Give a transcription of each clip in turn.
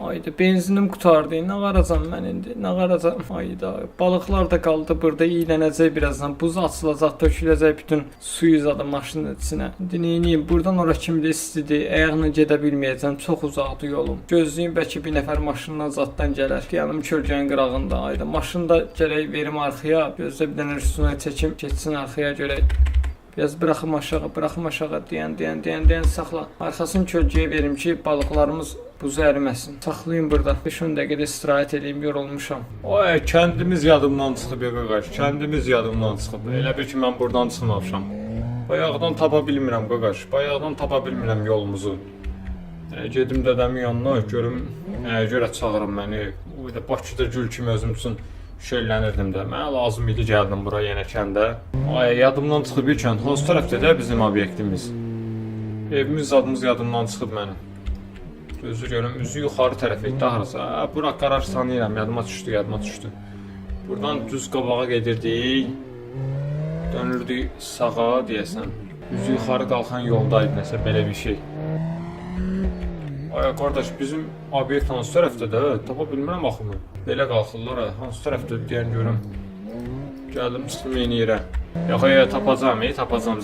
Ayda benzinim qutardı. Nə qaracam mən indi? Nə qaracam? Ayda balıqlar da qaldı burada. İylənəcək birazdan. Buz açılacaq, töküləcək bütün suyu zadı maşının içinə. İndi neyniyim? Buradan ora kimi də istidir. Ayaqla gedə bilməyəcəm. Çox uzaqdır yolum. Gözləyim bəlkə bir nəfər maşından zaddan gələr. Yanım kölgənin qırağında. Ayda maşında gərək verim arxaya. Gözlə bir dənə üstünə çəkim, keçsin arxaya görək. Biraz bıraxım aşağı deyən saxla. Arxasını kölgəyə verim ki, balıqlarımız buzu əriməsin. Saxlayın burada. 5-10 dəqiqədə istirahət edeyim, yorulmuşam. Ay, kəndimiz yadımdan çıxıb qaqaş. Kəndimiz yadımdan çıxıb. Elə bir ki, mən buradan çıxmamışam. Bayaqdan tapa bilmirəm qaqaş. Bayaqdan tapa bilmirəm yolumuzu. Gedim dədəmin yanına, görüm, görə çağırım məni. Bakıda gül kimi özüm üçün şeylənirdim də. Mənə lazım idi gəldim bura yenə kəndə. Ay, yadımdan çıxıb bir kənd. Hansı tərəfdə də bizim obyektimiz? Evimiz adımız yadımdan çıxıb mənim. Gözü görüm, üzü yuxarı tərəfə etdi harasa. Bura qaraj tanıyıram, yadıma düşdü. Buradan düz qabağa gedirdik. Dönürdük sağa deyəsən. Üzü yuxarı qalxan yoldaydı nəsə belə bir şey. Ay qardaş, bizim obyekt hansı tərəfdə də? Tapa bilmirəm axı mən. Belə qalxırlar, hansı tərəfdə deyən görüm. Gəldim, çıxdım yeni yerə. Yox, tapacam,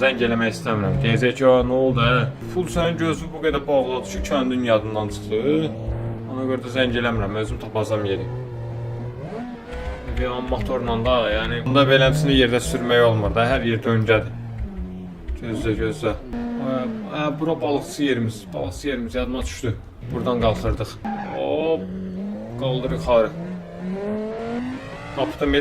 zəng eləmək istəmirəm. Deyəcək ki, nə oldu, Pul sənin gözünü bu qədər bağladı ki, kəndin yadından çıxdı. Ona görə də zəng eləmirəm, özüm tapacam yeri. V10 motorla da, yəni, bunda beləmsini yerdə sürmək olmur da, hər yer döngədir. Gözlə. Bura balıqçı yerimiz, yadıma düşdü. Buradan qalxırdıq. Hop, qaldır yuxarı. Tapdım.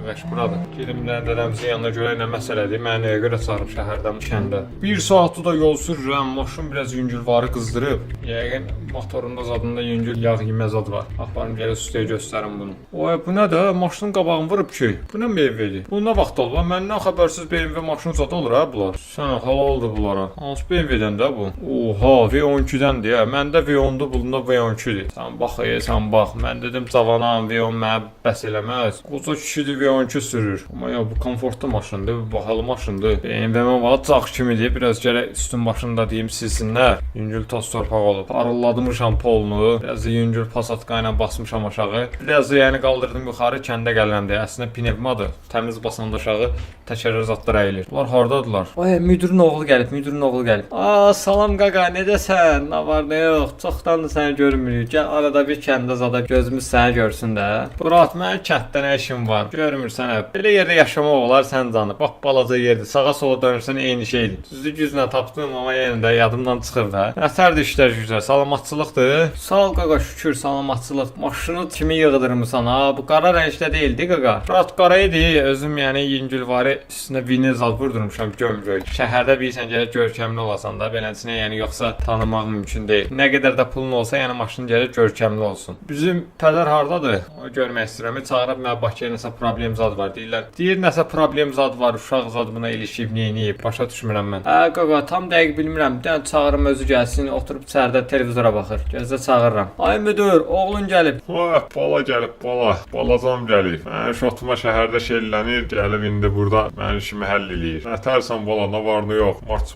Qəş buradır. Gedim dədəmizin yanına görək nə məsələdir. Mənə nəyə görə çağırıb şəhərdən kəndə. 1 saatdır da yol sürürəm. Maşın biraz yüngülvarı qızdırıb. Yəqin motorunda zadında yüngül yağ yemə zad var. Aparım gələ üstəyə göstərim bunu. Oy, bu nədir? Maşının qabağını vurub ki. Bu nə BMW-dir? Bu nə vaxt oldu? Məndən xəbərsiz BMW maşını zad olur bunlar. Sən hala oldu bunlara. Hansı BMW-dən də bu? Oha, V12-dəndir ya. Məndə V10-dur, bunda V12-dir. Sən bax. Mən dedim cavanam, V10 mənə bəs eləmə. Qoca kişidir V12 sürür. Amma ya bu komfortlu maşındır, bu bahalı maşındır. BMW var, cağ kimidir. Biraz gərək üstün başında deyim silsinlər. Yüngül toz torpaq olub. Parılladmışam polunu. Biraz yüngül pasatka ilə basmışam aşağı. Biraz yəni qaldırdım yuxarı kəndə gəlirəm deyə. Əslində pnevmadır. Təmiz basanda aşağı təkərlər zadlar əyilir. Bunlar hardadılar? Ay, müdirin oğlu gəlib. Salam qaqa, necəsən? Nə var, nə yox? Çoxdandır səni görmürük. Gəl arada bir kəndə zada gözümüz səni görsün də. Murat, mən kənddə nə işim var? Görmürsən hə? Belə yerdə yaşamaq olar sən canı. Bax, balaca yerdir. Sağa sola dönürsən eyni şeydir. Düzdür, güclə tapdım, amma yenə də yadımdan çıxır da. Nətərdir işlər güclər? Salamatçılıqdır. Sağ ol qaqa, şükür salamatçılıq. Maşını kimi yığdırmısan ha? Bu qara rəngdə deyildi qaqa. Rahat qara idi. Özüm yəni yüngülvarı üstünə vinil zad vurdurmuşam gömrük. Şəhərdə bilirsən gələ görkəmli olasan da, beləsinə yəni yoxsa tanımaq mümkün deyil. Nə qədər də pulun olsa, yəni maşın gələ görkəmli olsun. Bizim pədər hardadır? O görmək istəyirəm. Çağırıb mənə Bakıya nəsə problem zad var deyirlər. Deyir nəsə problem zad var, uşaq zad buna ilişib, neyiniyib, başa düşmürəm mən. Qaqa, tam dəqiq bilmirəm. Bir dənə çağırım özü gəlsin, oturub içəridə televizora baxır. Gözlə çağırıram. Ay müdür, oğlun gəlib. Bala gəlib, balacam gəlib. Şotuma şəhərdə şeylənir, gəlib indi burada mənim işimi həll eləyir. Nətərsən bala, nə var nə yox, març.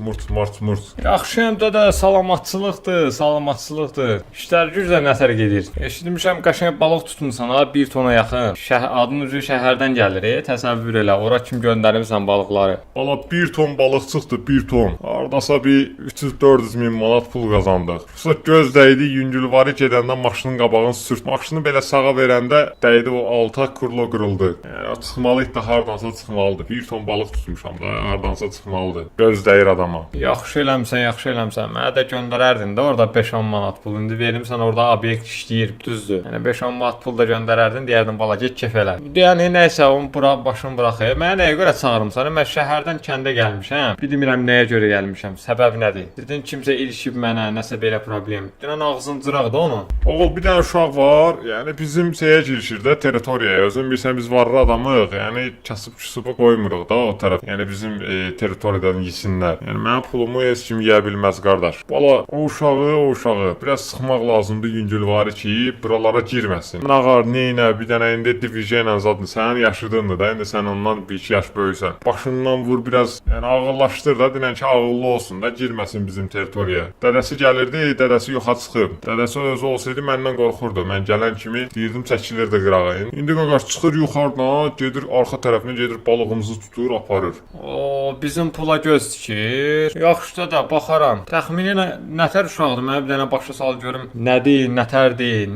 Yaxşıyam dədə, salamatçılıqdır. İşlər güclə nətər gedir. Eşitmişəm qaşəng balıq tutmusan ha, 1 tona yaxın. Adın üzü şəhərdən gəlir, təsəvvür elə. Ora kim göndərmirsən balıqları? Bala 1 ton balıq çıxdı, 1 ton. Hardasa bir 300-400 min manat pul qazandıq. Fırsat göz dəydi, yüngülvarı gedəndə maşının qabağını sürt. Maşını belə sağa verəndə dəydi o alta kurlo qırıldı. Yəni çıxmalıydı da hardansa çıxmalıdır. 1 ton balıq tutmuşam da, hardansa çıxmalıdır. Göz dəyir adama. Yaxşı eləmsən. Mənə də göndərərdin də orada 5-10 manat pul. İndi verimsən orada obyekt işləyir, düzdür. Yəni 5-10 manat pul da göndərərdin, deyərdin bala get kef elə. Yəni nəysə onu başım buraxır. Mənə nəyə görə çağırmısan? Mən şəhərdən kəndə gəlmişəm. Bilmirəm nəyə görə gəlmişəm. Səbəb nədir? Dedin kimsə ilişib mənə, nəsə belə problem. Denən ağzın cıraqdı onun. Oğul, bir dənə uşaq var. Yəni bizim şeyə girişir də, territoriyaya. Özün bilsən biz varlı adamıq. Yəni kasıb qoymuruq da o tərəf. Yəni bizim territoriyadan yesinlər. Yəni mənim pulumu heç kim yeyə bilməz qardaş. Bala, o uşağı biraz sıxmaq lazımdır yüngülvarı ki, buralara girməsin. Nağar, neynə, bir dənə indi Division ilə zaddır. Sənin yaşıdındır da, indi sən ondan 1-2 yaş böyüksən. Başından vur biraz, yəni ağıllaşdır da, dinən ki ağıllı olsun da, girməsin bizim territoriyaya. Dədəsi gəlirdi, dədəsi yoxa çıxıb. Dədəsi özü olsaydı məndən qorxurdu. Mən gələn kimi deyirdim çəkilirdi qırağa. İndi qaqaş çıxır yuxarıdan, gedir arxa tərəfinə gedir balığımızı tutur, aparır. O bizim pula göz dikir. Yaxşı da baxaram. Təxmini nətər uşaqdır? Mənə bir dənə başa sal görüm. Nədir, nətərdir?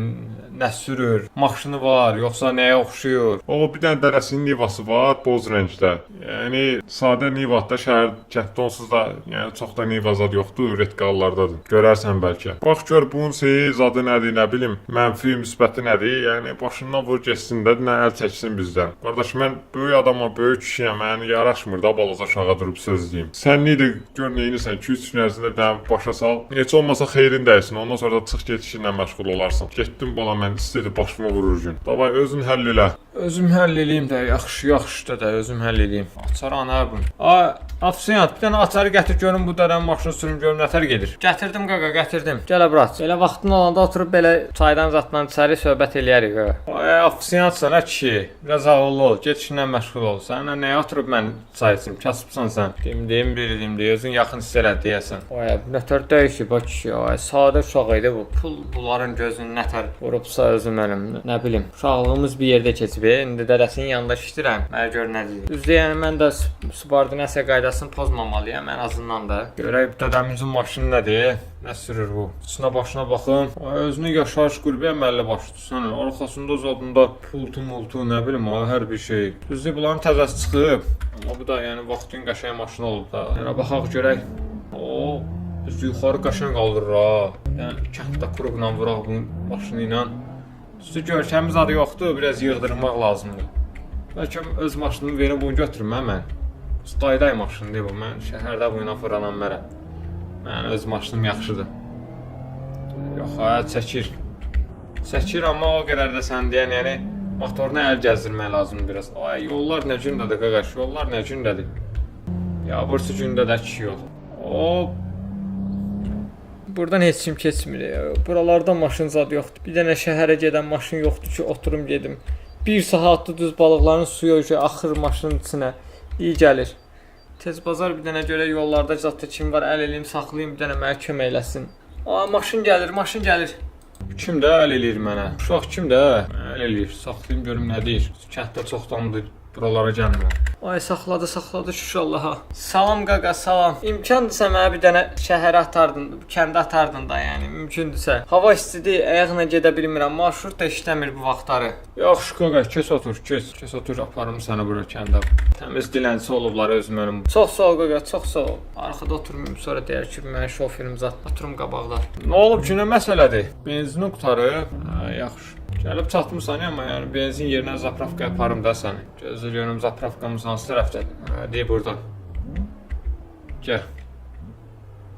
Nə sürür? Maşını var, yoxsa nəyə oxşuyur? O bir dənə dərəsinin Nivası var, boz rəngdə. Yəni sadə Nivada şəhər kənddə onsuz da, yəni çox da Niva zad yoxdur, retqallardadır. Görərsən bəlkə. Bax gör bunun zadı nədir, nə bilim, mənfi, müsbəti nədir? Yəni başından vur getsin də, nə əl çəksin bizdən. Qardaş mən böyük adamam, böyük kişiyəm, yəni yaraşmır da balığa aşağı durub söz deyim. Sən nədir, gör nəyinsən, 2-3 gün ərzində bir dənə başa sal. Heç olmasa xeyrin dəysin, ondan sonra da çıx get işinlə məşğul olarsan. Getdim bala mən istedi başıma vurur gün. Davay özün həll elə. Özüm həll eləyim də, yaxşı da özüm həll eləyim. Açar ana bu. Afsiyat, bir dənə açarı gətir görüm bu dərənin maşını sürüm görüm nətər gedir. Gətirdim qaqa, gətirdim. Gələ bırak. Elə vaxtın olanda oturub belə çaydan zatdan içəri söhbət eləyərik qaqa. Afsiyat sənə kişi, biraz ağıllı ol, get işinlə məşğul ol. Sənə nəyə oturub mən çay içim? Kasıbsan sən. Deyim, özün yaxın hiss elə deyəsən. Nətər deyir ki, bax kişi, sadə uşaq idi bu. Bunların gözünü nətər vurubsa özüm əlim, nə bilim. Uşaqlığımız bir yerdə keçib. İndi dədəsinin yanında işləyirəm. Mənə gör nə deyir. Düzdür, yəni mən də subordinasiya qaydasını pozmamalıyam ən azından da. Görək dədəmizin maşını nədir? Nə sürür bu? Üstünə başına baxın. Özünü yaşayış qurbiyə məlli başı tutsan. Arxasında zadında pultu, nə bilim, hər bir şey. Düzdür, bunların təzəsi çıxıb. Amma bu da yəni vaxtın qəşəng maşını olub da. Yəni baxaq görək. Düzdür, yuxarı qəşəng qaldırır ha. Yəni kənddə kuruqla vuraq bu maşını ilə. Düzdür, görkəmiz adı yoxdur, biraz yığdırmaq lazımdır. Bəlkə öz maşınımı verib bunu götürməm mən. Dayday maşındır bu, mən şəhərdə bu ilə fıranam mərə. Mən öz maşınım yaxşıdır. Yox, çəkir. Çəkir, amma o qədər də sən deyən, yəni motoruna əl gəzdirmək lazımdır biraz. Yollar nə gündədir qaqaş, yollar nə gündədir. Yağmurlu gündə də ki yol. Buradan heç kim keçmir. Buralarda maşın zad yoxdur. Bir dənə şəhərə gedən maşın yoxdur ki, oturum gedim. 1 saatdır düz balıqların suya axır maşının içinə. İyi gəlir. Tez bazar bir dənə görə yollarda zətdə kim var, əl eləyim, saxlayım, bir dənə mənə kömək eləsin. Maşın gəlir. Kim də əl eləyir mənə? Uşaq kim də əl eləyir? Saxlayım görüm nə deyir. Kənddə çoxdandır buralara gəlmirəm. Saxladı şükür Allaha. Salam qaqa, salam. İmkandırsa mənə bir dənə şəhərə atardın, kəndə atardın da, yəni mümkündürsə. Hava istidir, ayaqla gedə bilmirəm. Marşrut da işləmir bu vaxtları. Yaxşı qaqa, keç otur, aparım səni bura kəndə. Təmiz dilənçi olublar özüm önüm. Çox sağ ol qaqa, çox sağ ol. Arxada oturmayım, sonra deyər ki, mən şoferim zat, oturum qabaqda. Nə olub ki, nə məsələdir? Benzini qutarıb. Yaxşı. Gəlib çatmısan, amma yəni benzin yerinə zapravka yaparım da səni. Gözlə görüm zapravkamız hansı tərəfdədir? Deyir burada. Gəl.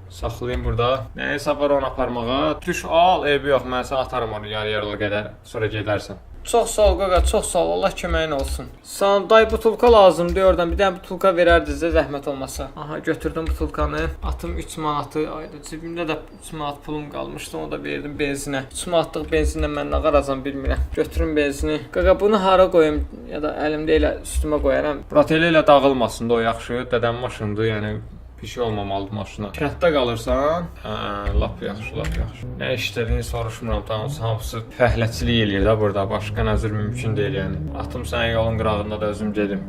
Saxlayayım burada. Nəyəsə var onu aparmağa. Düş al, eybi yox, mən sənə atarım onu yarı-yarılı qədər. Sonra gedərsən. Çox sağ ol qaqa, çox sağ ol. Allah köməyin olsun. Sağ day butulka lazımdır oradan. Bir dənə butulka verərdiniz də zəhmət olmasa. Aha, götürdüm butulkanı. Atım 3 manatı. Ayda cibimdə də 3 manat pulum qalmışdı. Onu da verdim benzinə. 3 manatlıq benzinlə mən nə qaracam bilmirəm. Götürüm benzini. Qaqa bunu hara qoyum ya da əlimdə elə üstümə qoyaram. Brateli ilə dağılmasın da o yaxşı. Dədəm maşındır, yəni bir şey olmamalıdır maşına. Kənddə qalırsan, lap yaxşı. Nə işlədiyini soruşmuram, tamam, hamısı fəhləçilik eləyir də burada. Başqa nəzir mümkün deyil, yəni. Atım sənin yolun qırağında da özüm gedim.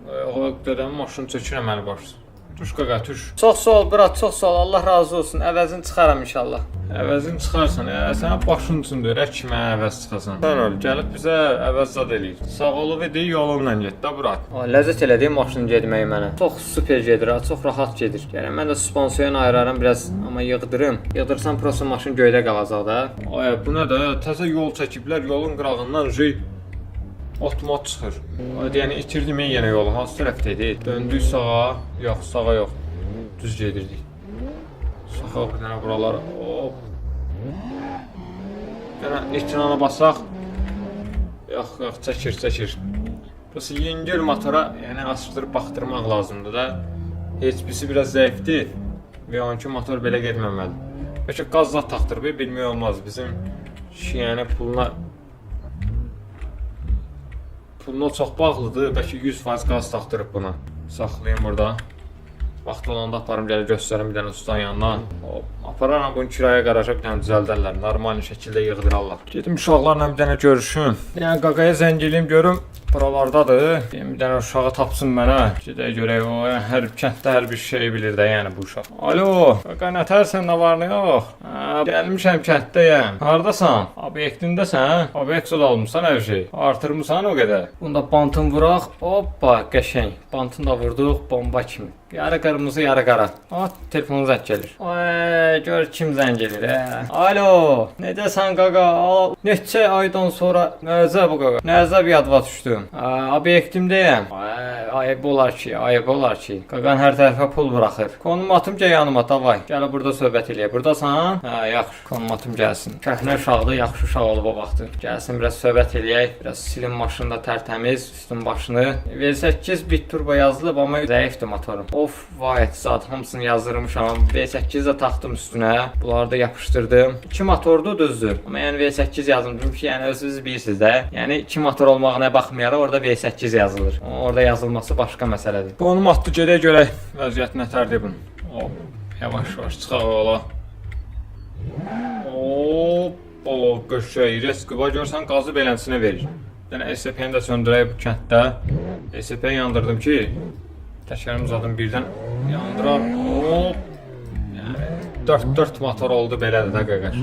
O dədəmin maşını çəkirəm məni başsın. Tuş qaqa, tuş. Çox sağ ol, brat, çox sağ ol. Allah razı olsun. Əvəzini çıxaram inşallah. Əvəzini çıxarsan, sənə başın üçündür, ki mənə əvəz çıxasan. Sən öl, gəlib bizə əvəz zad eləyir. Sağ olub edir, yolunla get də, brat. Ləzzət elədi maşını getməyi mənə. Çox super gedir, çox rahat gedir. Yəni mən də suspansiyon ayıraram biraz, amma yığdırım. Yığdırsan prosta maşın göydə qalacaq da. Bu nə də, təzə yol çəkiblər, yolun qırağından Otmot çıxır. Yəni itirdim yenə yolu. Hansı tərəfdəydi? Döndük sağa. Yox, sağa yox. Düz gedirdik. Sağa bir dənə buralara. Hop. Bir dənə ekrana basaq. Yox, çəkir. Burası yüngül motora, yəni açdırıb baxdırmaq lazımdır da. HP-si biraz zəifdir. Və onunki motor belə getməməlidir. Bəlkə qaz zad taxdırıb, bilmək olmaz. Bizim yəni puluna puluna çox bağlıdır. Bəlkə 100% qaz taxdırıb buna. Saxlayım burada. Vaxt olanda aparım gəlir göstərim bir dənə ustan yanına. Apararam bunu kirayə qaraja bir dənə düzəldərlər. Normal şəkildə yığdırarlar. Gedim uşaqlarla bir dənə görüşüm. Yəni qaqaya zəng eləyim görüm buralardadır. Bir dənə uşağı tapsın mənə. Gedək görək o hər kənddə hər bir şey bilir də yəni bu uşaq. Alo, qaqa nətərsən, nə var nə yox? Gəlmişəm kənddəyəm. Hardasan? Obyektindəsən? Obyekt almısan hər şey. Artırmısan o qədər. Bunda bantın vuraq. Hoppa, qəşəng. Bantını da vurduq bomba kimi. Yarı qırmızı, yarı qara. Telefonu zəng gəlir. Ay, gör kim zəng gəlir. Alo, necəsən qaqa? Neçə aydan sonra nəzə bu qaqa? Nəzə bir yadva düşdüm. Obyektimdəyəm. Ayıb olar ki. Qaqan hər tərəfə pul buraxır. Konum atım gəl yanıma, davay. Gəl burada söhbət eləyək. Burdasan? Yaxşı, konum atım gəlsin. Köhnə uşaqdır, yaxşı uşaq olub o vaxtı. Gəlsin, biraz söhbət eləyək. Biraz silim maşını da tərtəmiz, üstün başını. V8 bit turbo yazılıb, amma zəifdir motorum. Of, vay zat, hamısını yazdırmışam. V8 də taxdım üstünə. Bunları da yapışdırdım. 2 motordu, düzdür. Amma yəni V8 yazıldım ki, yəni özünüz bilirsiniz də. Yəni 2 motor olmağına baxmayaraq orada V8 yazılır. Orada yazılması başqa məsələdir. Konum atdı, gedək görək. Vəziyyət nətərdir bunun? Hop, yavaş-yavaş çıxaq ola. Hop, qəşəng. Reskiva görsən qazı beləsinə verir. Yəni ESP-ni də söndürək bu kənddə. ESP-ni yandırdım ki, təkərim zadım birdən yandırar. Hop. Yəni 4 motor oldu belədir də qaqaş.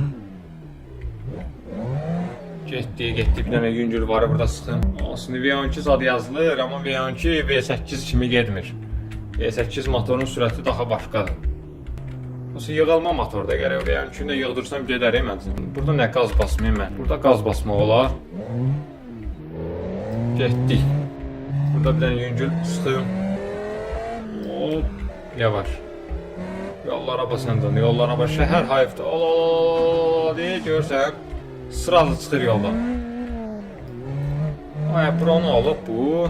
Getdi bir dənə yüngül var burada sıxım. Aslında V12 zad yazılır, amma V12 V8 kimi getmir. V8 motorun sürəti daha başqadır. Nasıl yığılma motorda gərək V12-ni də yığdırsam gedərik mən. Burada nə qaz basmayayım mən? Burada qaz basmaq olar. Getdi. Burada bir dənə yüngül sıxım. Hop, yavaş. Yollara basandan, yollara baş. Şəhər hayıfdır. Deyə görsən, sıralı çıxır yoldan. Bura nə olub bu?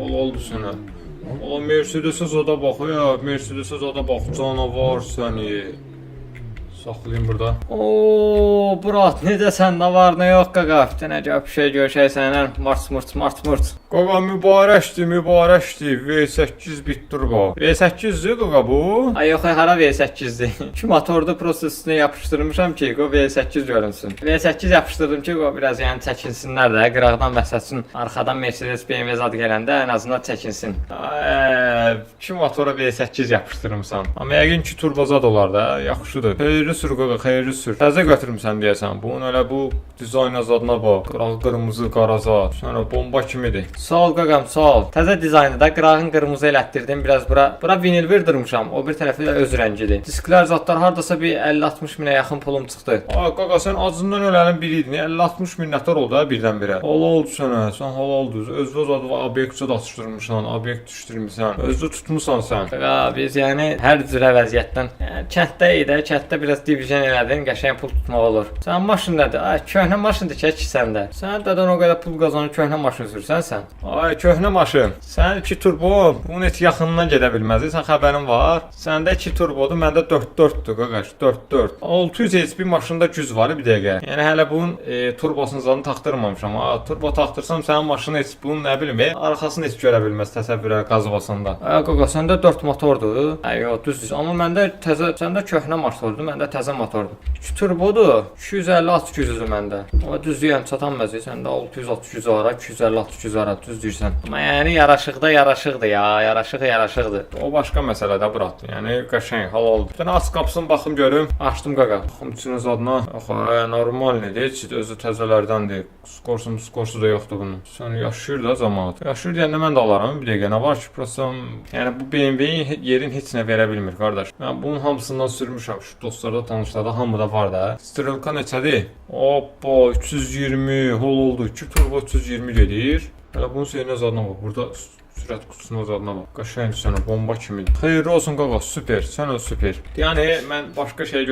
Oldu sənə. Mercedes-i o da baxıyor, Mercedes-i o da bax, canavar səni. Saxlayayım burada. Burat, necəsən, nə var, nə yox qaqa? Bir dənə gəl bir şey görüşək səndən. Mart. Qaqa mübarəkdir. V8 bit turbo. V8-dir qaqa bu? Ay yox, hara V8-dir? 2 motordu prosesini yapışdırmışam ki, o V8 görünsün. V8 yapışdırdım ki, o biraz yəni çəkinsinlər də, qıraqdan məsəlsin, arxadan Mercedes BMW zad gələndə ən azından çəkinsin. 2 motora V8 yapışdırmışam. Amma yəqin ki turbo zad olar da, yaxşıdır. Xeyirli sür qaqa, xeyirli sür. Təzə götürmüsən deyəsən. Bunun elə bu dizayn zadına bax. Qıraq qırmızı, qara zad. Sonra bomba kimidir. Sağ ol qaqam, sağ ol. Təzə dizaynı da qırağın qırmızı elətdirdim. Biraz bura vinil vırdırmışam. O bir tərəfi də öz rəngidir. Disklər zadlar hardasa bir 50-60 minə yaxın pulum çıxdı. Qaqa sən acından ölənin biriydin. 50-60 minnətlər oldu ha birdən-birə. Oldu sənə. Sən oldu. Özü zad obyekt açdırmışsan, obyekt düşdürmüsən. Özü tutmusan sən. Qaqa biz yəni hər cürə vəziyyətdən kənddə idi. Kənddə biraz divizyon elədin, qəşəng pul tutmaq olur. Sən maşın nədir? Köhnə maşındır ki səndə. Sən dədən o qədər pul qazanır, köhnə maşın sürsən sən. Köhnə maşın. Sən 2 turbo, bunun heç yaxından gedə bilməz. Sən xəbərin var. Səndə 2 turbodur, məndə 4-4-dür qaqaş. 4-4. 600 HP maşında güc var bir dəqiqə. Yəni hələ bunun turbosunu zaten taxdırmamışam. Turbo taxdırsam sənin maşını heç bunun nə bilim, arxasını heç görə bilməz təsəvvürə qaz basanda. Qaqa səndə 4 motordur. Yox, düzdür. Amma məndə səndə köhnə motordur, məndə təzə motordur. 2 turbodur, 250 at gücüdür məndə. Amma düzdür, çatanmaz. Səndə 660 var, 250 var, düz deyirsən. Amma yəni yaraşıqdır ya, yaraşıqdır. O başqa məsələ də Burat. Yəni qəşəng hal oldu. Bir dənə aç qapısını baxım görüm. Açdım qaqa. Baxım içinin zadına. Normaldir, heç özü təzələrdəndir. Skorsu da yoxdur bunun. Sən yaşayır da cəmaət. Yaşayır deyəndə mən də alaram bir dəqiqə. Nə var ki, prosta yəni bu BMW-yin yerin heç nə verə bilmir qardaş. Mən bunun hamısından sürmüşəm. Şu dostlarda, tanışlarda hamıda var da. Strilka neçədir? Hoppa 320 hol oldu. 2 turbo 320 gedir. Hələ bunun seyrinə zadına bax. Burada sürət qutusuna zadına bax. Qəşəng sənə bomba kimidir. Xeyirli olsun qaqa, süper. Sən o süper. Yəni mən başqa şey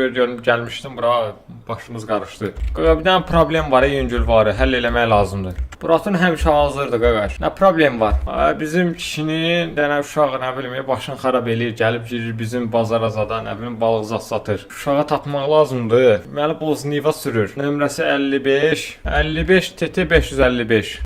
gəlmişdim bura, başımız qarışdı. Qaqa bir dənə problem var, yüngül var, həll eləmək lazımdır. Buratın həmişə hazırdır qaqaş. Nə problem var? Bizim kişinin dənə uşağı nə bilim, başını xarab eləyir, gəlib girir bizim bazara zada, nə bilim balıq zad satır. Uşağa tapmaq lazımdır. Deməli bu Niva sürür. Nömrəsi 55 TT 555.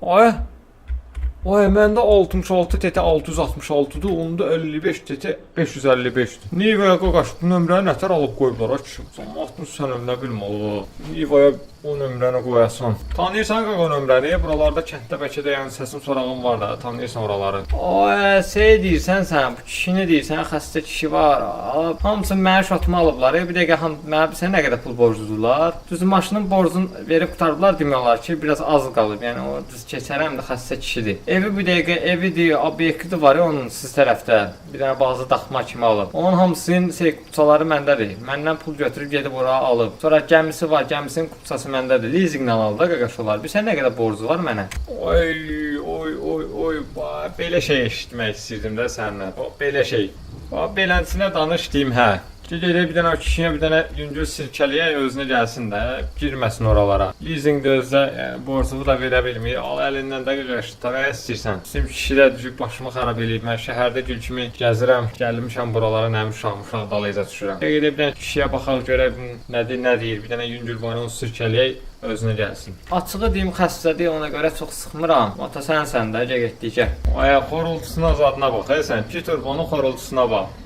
Ay məndə 66 TT 666-dır, onda 55 TT 555-dir. Nivaya qaqaş bu nömrəni nətər alıb qoyublar ki? Cəmaatın sən nə bilməli. Nivaya o nömrəni qoyasan. Tanıyırsan qaqa nömrəni? Buralarda kənddə bəlkə də yəni səsim sorağım var da, tanıyırsan oraları. Ay, deyirsən sən, bu kişini deyirsən, xəstə kişi var. Hamısını mənə şatma alıblar. Bir dəqiqə mənə bilsən nə qədər pul borcludular? Düz maşının borcunu verib qurtardılar demək olar ki, biraz az qalıb. Yəni o düz keçərəm də xəstə kişidir. Evi bir dəqiqə evidir, obyekti var ya onun siz tərəfdə. Bir dənə bazı daxma kimi alıb. Onun hamısının kupçaları məndədir. Məndən pul götürüb gedib ora alıb. Sonra gəmisi var, gəmisinin kupçası məndədir. Lizinqlə aldı da qaqaş olar. Bilsən nə qədər borcu var mənə? Oy, belə şey eşitmək istirdim də səndən. Belə şey. Beləsinə danış deyim, hə. Gedə bir dənə kişiyə bir dənə yüngül sirkəliyə özünə gəlsin də, girməsin oralara. Leasing də özdə borcunu da verə bilmir. Al əlindən də qaqaşdıraya istəyirsən. Bizim kişi də düşüb başımı xarab eləyib. Mən şəhərdə gül kimi gəzirəm. Gəlmişəm buralara, nə uşaq dalayıca düşürəm. Gedə bir dənə kişiyə baxaq görək nədir, nə deyir. Bir dənə yüngül var, onu sirkəliyək özünə gəlsin. Açığı deyim xəstədir, ona görə çox sıxmıram. Ata sənsən də, getdikcə. Aya xorultusuna zadına bax, sən ki turbonun xorultusuna bax.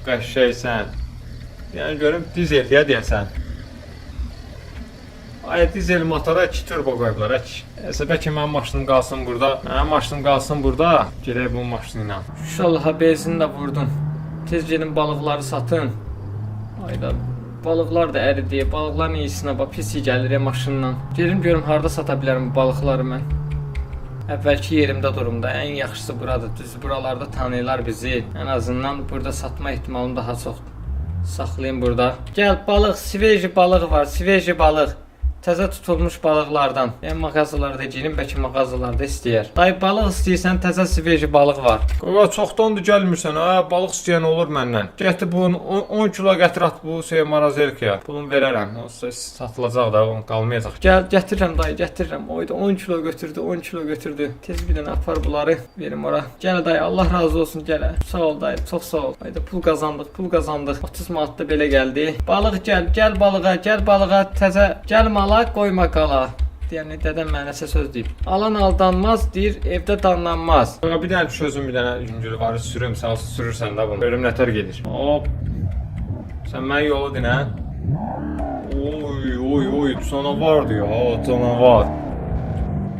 Qəşəysən. Yəni görüm dizel deyəsən. Ay dizel motora 2 turbo qoyublar. Bəlkə mənim maşınım qalsın burada. Gedək bu maşını ilə. İnşallah benzini də vurdum. Tez gedin balıqları satın. Ayda balıqlar da əridi. Balıqların iyisinə bax pis gəlir maşınla. Gedim görüm harda sata bilərəm bu balıqları mən. Əvvəlki yerimdə durumda ən yaxşısı buradır. Düz buralarda tanıyırlar bizi. Ən azından burada satma ehtimalım daha çoxdur. Saxlayın burada. Gəl balıq, sveji balığı var, sveji balıq. Təzə tutulmuş balıqlardan. Yəni mağazalarda girim, bəlkə mağazalarda istəyər. Dayı balıq istəyirsən, təzə sveji balıq var. Qaqa çoxdandır gəlmirsən, balıq istəyən olur məndən. Gətir bunu 10 kilo gətir at bu marazelkaya. Pulunu verərəm. O satılacaq da, qalmayacaq. Gəl, gətirirəm dayı, gətirirəm. Oyda 10 kilo götürdü. Tez bir dənə apar bunları verim ora. Gəl dayı, Allah razı olsun, gəl. Sağ ol dayı, çox sağ ol. Hayda pul qazandıq. 30 manat da belə gəldi. Balıq gəl balığa, təzə gəl mal qoyma qala. Yəni dədəm mənəsə söz deyib. Alan aldanmaz, deyir, evdə danlanmaz. Bir dənə sözüm, bir dənə yüngülü var, sürüm, sən sürürsən də bunu. Görüm nətər gedir. Hop. Sən mən yolu dinə. Oy, canavardır ya,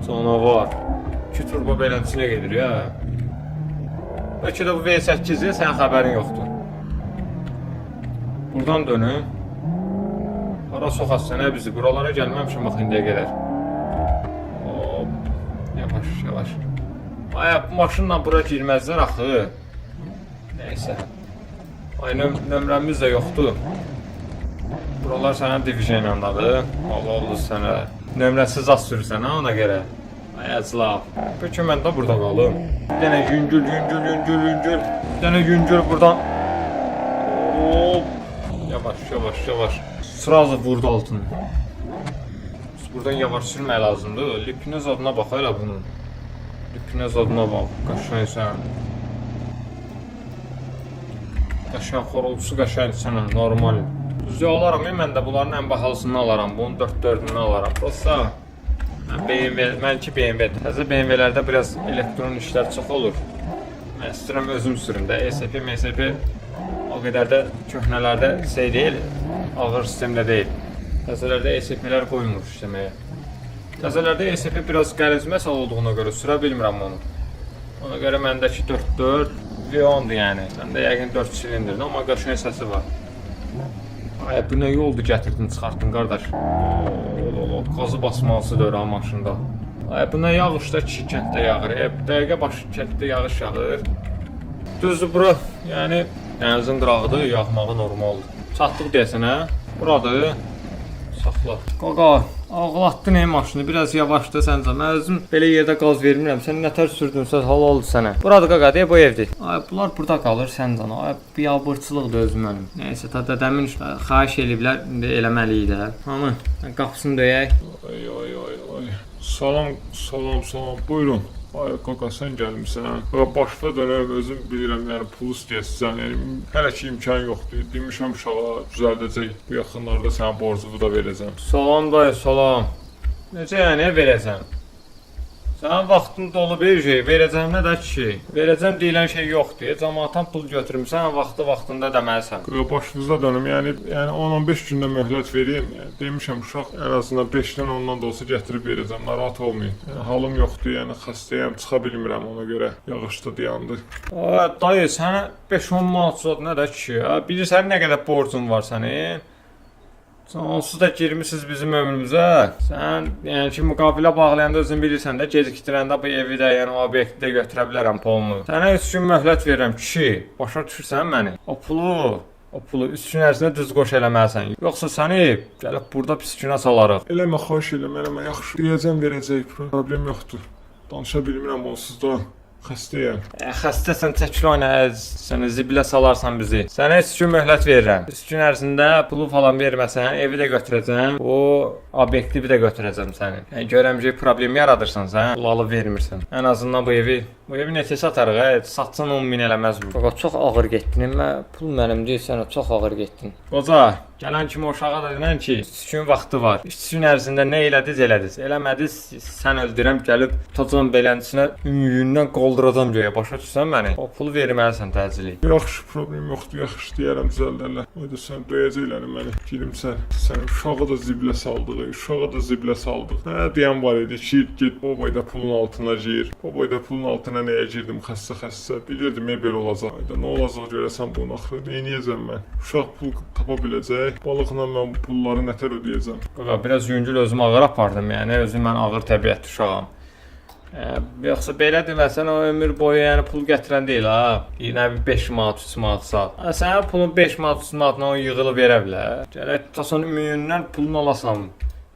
canavar. 2 turbo beləsinə gedir ya. Bəlkə də bu V8-dir, sənin xəbərin yoxdur. Buradan dönüm. Hara soxasın bizi, buralara gəlməmişəm bax indiyə qədər. Hop, yavaş. Bu maşınla bura girməzlər axı. Neysə. Ay nömrəmiz də yoxdur. Buralar sənə division yandadır. Allah oldu sənə. Nömrəsiz az sürürsən ha ona görə. Ay əclaf. Peki mən də burada qalım. Bir dənə yüngül. Bir dənə yüngül buradan. Hop. Yavaş. Sırası vurdu altını. Buradan yavaş sürmək lazımdır. Lipinez adına bax elə bunun. Lipinez adına bax. Qəşəngsən. Qəşəng xorultusu qəşəngsən, normal. Düzdür alaram, mən də bunların ən bahalısını alaram. Bunun 4-4-ünü alaram. Prosta mənki BMW. Təzə BMW-lərdə biraz elektron işlər çox olur. Mən istəyirəm özüm sürüm də. ESP, MSP o qədər də köhnələrdə deyil. Ağır sistemdə deyil. Təzələrdə ESP-lər qoymur işləməyə. Təzələrdə ESP biraz gəlizməsə olduğuna görə sürə bilmirəm onu. Ona görə məndəki 4-4 V10'dur yəni. Səndə yəqin 4 silindirdir, amma qəşəng səsi var. Ay, bu nə yoldur gətirdin, çıxartdın qardaş. Qazı basmalısıdır ha maşında. Ay, bu nə yağışda ki, kənddə yağır. Dəqiqə başı kənddə yağış yağır. Düzdür bura, yəni dənizin qırağıdır, yağmağı normaldır. Çatdıq deyəsən hə? Buradır. Saxla. Qaqa, ağlatdın maşını, biraz yavaşdır səncə. Mən özüm belə yerdə qaz vermirəm. Sən nətər sürdünsə halal oldu sənə. Buradır qaqa, deyə bu evdir. Ay, bunlar burada qalır səncə. Ay, biabırçılıqdır özüm mənim. Nəysə, ta dədəmin xahiş eləyiblər, indi eləməliyik. Hamı, qapısını döyək. Ay. Salam. Buyurun. Ay qaqa sən gəlmisən. Başda dönərəm özüm bilirəm, yəni pul istəyirsən. Yəni hələ ki imkan yoxdur. Demişəm uşağa düzəldəcək. Bu yaxınlarda sənin borcunu da verəcəm. Salam dayı, salam. Necə yəni verəcəm? Sənin vaxtın dolu bir şey, verəcəm nə də ki, verəcəm deyilən şey yoxdur. Cəmaatdan pul götürmüsən, vaxtında deməlisən. Başınıza dönüm, yəni 10-15 gündə möhlət vereyim. Yəni, demişəm uşaq ən azından 5-dən ondan da olsa gətirib verəcəm, narahat olmayın. Yəni, halım yoxdur, yəni xəstəyəm, çıxa bilmirəm ona görə. Yağışda dayandı. Dayı, sənə 5-10 manat zad nə də ki, bilirsən nə qədər borcun var sənin? Sən onsuz da girmisiniz bizim ömrümüzə. Sən yəni ki, müqavilə bağlayanda özün bilirsən də, gecikdirəndə bu evi də, yəni o obyekti də götürə bilərəm pulunu. Sənə 3 gün möhlət verirəm kişi. Başa düşürsən məni? O pulu 3 gün ərzində düz qoş eləməlisən. Yoxsa səni gəlib burada pis günə salarıq. Eləmə, xahiş eləmə, yaxşı. Deyəcəm, verəcək, problem yoxdur. Danışa bilmirəm onsuz da. Xəstəyəm. Xəstəsən, çəkil oyna, səni zibilə salarsan bizi. Sənə 3 gün möhlət verirəm. 3 gün ərzində pulu falan verməsən, evi də götürəcəm, o obyektivi də götürəcəm sənin. Yəni görəm ki, problem yaradırsan sən, pul alıb vermirsən. Ən azından bu evi neçə satarıq, satsan 10.000 eləməz bu. Qoca, çox ağır getdin, pul mənim deyil, sən çox ağır getdin. Qoca, gələn kimi uşağa da denən ki, 3 gün vaxtı var. 3 gün ərzində nə elədiniz? Eləmədiniz, sən öldürəm, gəlib tutacam beləncisinə ümüyündən qolduracam göyə. Başa düşsən məni? O pulu verməlisən təcili. Yaxşı, problem yoxdur, yaxşı deyərəm, düzəldərlər. Oyda sən döyəcəklər məni, girimsən. Sən uşağı da zibilə saldıq, Nə deyən var idi ki, get o boyda pulun altına gir. O boyda pulun altına nəyə girdim, xəstə. Bilirdim, belə olacaq. Nə olacaq görəsən bunun axırı, neyniyəcəm mən? Uşaq pul tapa biləcək, balıqla mən bu pulları nətər ödəyəcəm? Qaqa, biraz yüngül özümü ağır apardım, yəni özüm mən ağır təbiətli uşağam. Yoxsa belə deməsən, o ömür boyu yəni pul gətirən deyil ha. Yine 5 manat, 3 manat sal. Sənə pulun 5 manat, 3 manatla o yığılıb verə bilər. Gələk tutasan ümüyündən pulunu alasan.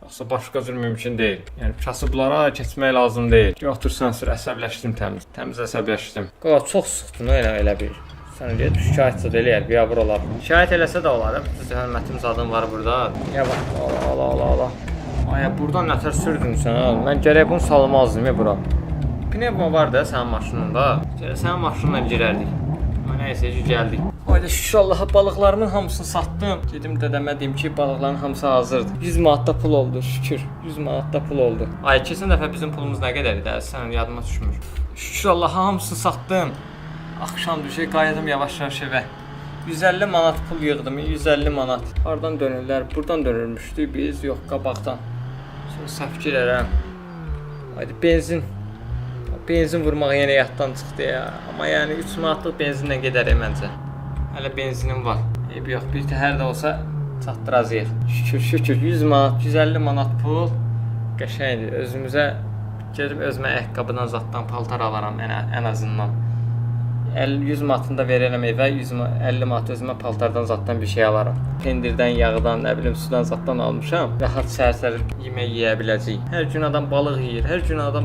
Yoxsa başqa cür mümkün deyil. Yəni kasıblara keçmək lazım deyil. Yoxdur, sür, əsəbləşdim təmiz əsəbləşdim. Qaqa, çox sıxdın elə bir. Sən deyək, şikayət zad eləyər, biabır olar. Şikayət eləsə də olar, hörmətim zadın var burada. Yavaş, ala. Ay, buradan nətər sürdün sən? Mən gərək bunu salmazdım bura. Pnevma var da sənin maşınında. Gərək sənin maşınla girərdik. Nəysə ki, gəldik. Ayda şükür Allaha, balıqlarımın hamısını satdım. Dedim dədəmə deyim ki, balıqların hamısı hazırdır. 100 manatda pul oldu, şükür. 100 manatda pul oldu. Ay, keçən dəfə bizim pulumuz nə qədər idi? Sənin yadıma düşmür. Şükür Allaha, hamısını satdım. Axşam düşək, qayıdım yavaş-yavaş evə. 150 manat pul yığdım, 150 manat. Hardan dönürlər? Buradan dönürmüşdük biz, yox, qabaqdan. Sonra səhv girərəm. Haydi, benzin vurmaq yenə yaddan çıxdı ya. Amma yəni 3 manatlıq benzinlə gedərək məncə. Hələ benzinim var. Yox, bir təhər də olsa çatdıracaq. Şükür, 100 manat, 150 manat pul. Qəşəngdir, özümüzə gedib özümə ayaqqabıdan zaddan paltar alaram ən azından. 100 manatını da verərəm evə, 50 manat özümə paltardan zaddan bir şey alaram. Pendirdən, yağdan, nə bilim, sudan zaddan almışam. Rahat səhər yemək yeyə biləcəyik. Hər gün adam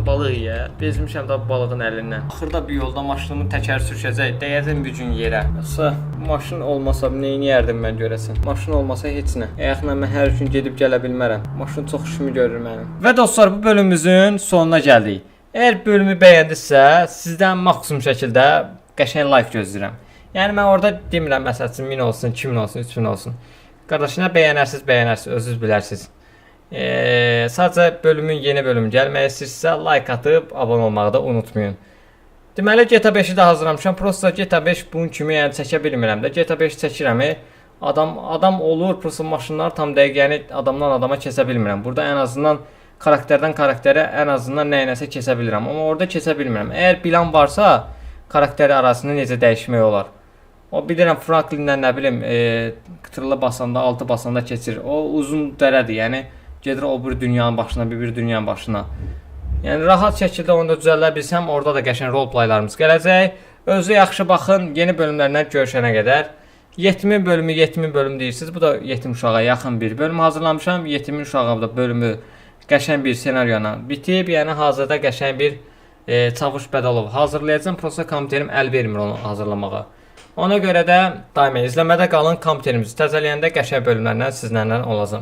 balıq yeyir, bezmişəm da balığın əlindən. Axırda bir yolda maşınımın təkər sürüşəcək, dəyəcəm bir gün yerə. Yoxsa maşın olmasa neyniyərdim mən görəsən? Maşın olmasa heç nə. Ayaqla mən hər gün gedib gələ bilmərəm. Maşın çox işimi görür mənim. Və dostlar, bu bölümümüzün sonuna gəldik. Əgər bölümü bəyəndinizsə, sizdən maksimum şəkildə qəşəng like gözləyirəm. Yəni mən orada demirəm, məsəl üçün 1000 olsun, 2000 olsun, 3000 olsun. Qardaşına bəyənərsiniz, özünüz bilərsiniz. Sadəcə yeni bölümün gəlməyi istəyirsinizsə like atıb abunə olmağı da unutmayın. Deməli GTA 5-i də hazırlamışam. Prosta GTA 5 bunun kimi yəni çəkə bilmirəm də. GTA 5 çəkirəm. Adam olur, prosta maşınlar tam dəqiq yəni adamdan adama kəsə bilmirəm. Burada ən azından karakterdən karakterə ən azından nəyinəsə kəsə bilirəm. Amma orada kəsə bilmirəm. Əgər plan varsa karakteri arasında necə dəyişmək olar. O bilirəm Franklin'dən nə bilim qıtırılı basanda, altı basanda keçir. O uzun dərədir. Yəni gedir o bir dünyanın başına, bir dünyanın başına. Yəni rahat şəkildə onu da düzəldə bilsəm, orada da qəşəng roleplaylarımız gələcək. Özünüzə yaxşı baxın. Yeni bölümlərdən görüşənə qədər. Yetimin bölümü deyirsiniz. Bu da yetim uşağa yaxın bir bölüm hazırlamışam. Yetimin uşağı da bölümü qəşəng bir senaryoyla bitib. Yəni hazırda qəşəng bir Çavuş Bədalov hazırlayacağım. Prosta kompüterim əl vermir onu hazırlamağa. Ona görə də daima izləmədə qalın. Kompüterimizi təzələyəndə qəşəng bölümlərlə sizlərlə olacağım.